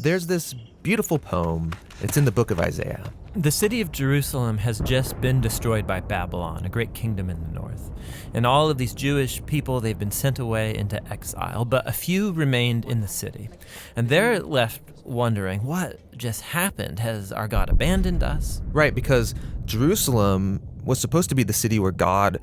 there's this beautiful poem. It's in the book of Isaiah. The city of Jerusalem has just been destroyed by Babylon, a great kingdom in the north. And all of these Jewish people, they've been sent away into exile, but a few remained in the city. And they're left wondering, what just happened? Has our God abandoned us? Right, because Jerusalem was supposed to be the city where God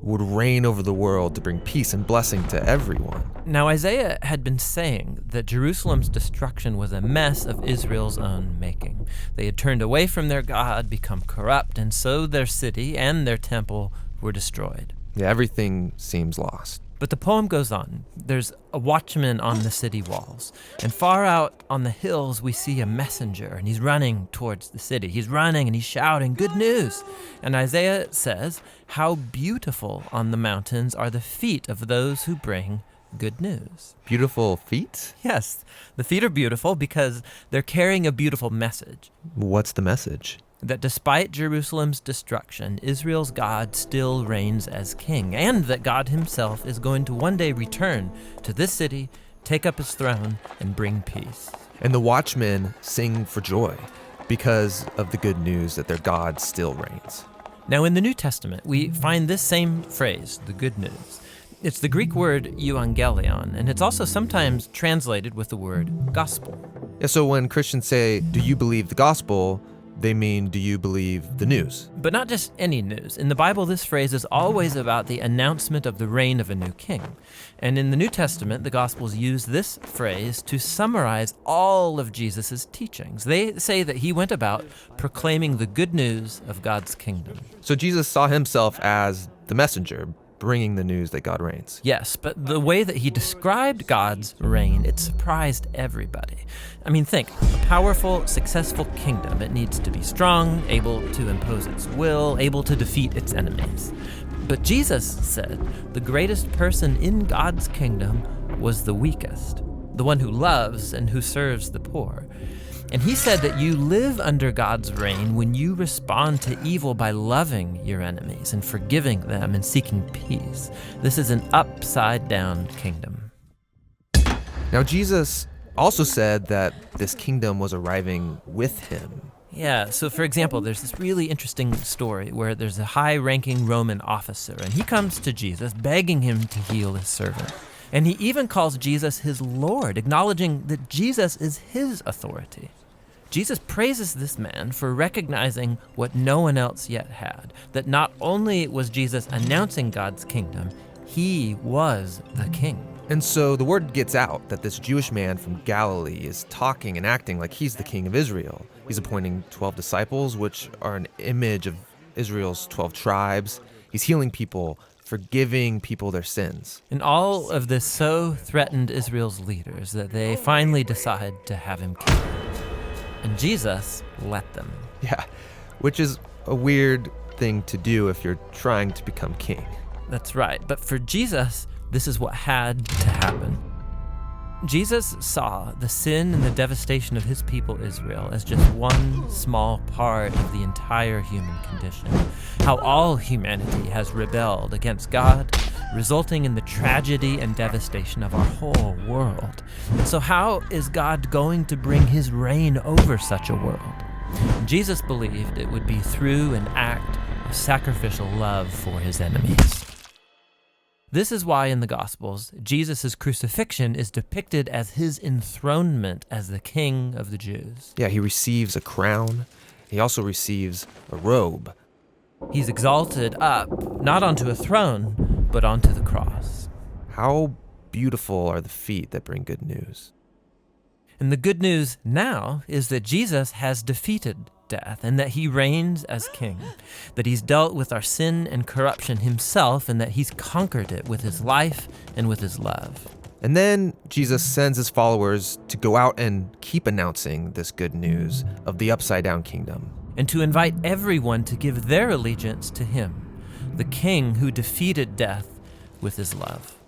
would reign over the world to bring peace and blessing to everyone. Now, Isaiah had been saying that Jerusalem's destruction was a mess of Israel's own making. They had turned away from their God, become corrupt, and so their city and their temple were destroyed. Yeah, everything seems lost. But the poem goes on. There's a watchman on the city walls. And far out on the hills, we see a messenger, and he's running towards the city. He's running and he's shouting, "Good news!" And Isaiah says, "How beautiful on the mountains are the feet of those who bring good news." Beautiful feet? Yes, the feet are beautiful because they're carrying a beautiful message. What's the message? That despite Jerusalem's destruction, Israel's God still reigns as king, and that God himself is going to one day return to this city, take up his throne, and bring peace. And the watchmen sing for joy because of the good news that their God still reigns. Now, in the New Testament, we find this same phrase, the good news. It's the Greek word euangelion, and it's also sometimes translated with the word gospel. Yeah, so when Christians say, "Do you believe the gospel?" they mean, do you believe the news? But not just any news. In the Bible, this phrase is always about the announcement of the reign of a new king. And in the New Testament, the Gospels use this phrase to summarize all of Jesus' teachings. They say that he went about proclaiming the good news of God's kingdom. So Jesus saw himself as the messenger, bringing the news that God reigns. Yes, but the way that he described God's reign, it surprised everybody. I mean, think, a powerful, successful kingdom. It needs to be strong, able to impose its will, able to defeat its enemies. But Jesus said the greatest person in God's kingdom was the weakest, the one who loves and who serves the poor. And he said that you live under God's reign when you respond to evil by loving your enemies and forgiving them and seeking peace. This is an upside-down kingdom. Now, Jesus also said that this kingdom was arriving with him. Yeah, so for example, there's this really interesting story where there's a high-ranking Roman officer, and he comes to Jesus begging him to heal his servant. And he even calls Jesus his Lord, acknowledging that Jesus is his authority. Jesus praises this man for recognizing what no one else yet had, that not only was Jesus announcing God's kingdom, he was the king. And so the word gets out that this Jewish man from Galilee is talking and acting like he's the king of Israel. He's appointing 12 disciples, which are an image of Israel's 12 tribes. He's healing people, forgiving people their sins. And all of this so threatened Israel's leaders that they finally decide to have him killed. And Jesus let them. Yeah, which is a weird thing to do if you're trying to become king. That's right. But for Jesus, this is what had to happen. Jesus saw the sin and the devastation of his people Israel as just one small part of the entire human condition. How all humanity has rebelled against God, resulting in the tragedy and devastation of our whole world. And so how is God going to bring his reign over such a world? Jesus believed it would be through an act of sacrificial love for his enemies. This is why in the Gospels, Jesus' crucifixion is depicted as his enthronement as the King of the Jews. Yeah, he receives a crown. He also receives a robe. He's exalted up, not onto a throne, but onto the cross. How beautiful are the feet that bring good news. And the good news now is that Jesus has defeated death and that he reigns as king, that he's dealt with our sin and corruption himself and that he's conquered it with his life and with his love. And then Jesus sends his followers to go out and keep announcing this good news of the upside-down kingdom. And to invite everyone to give their allegiance to him, the king who defeated death with his love.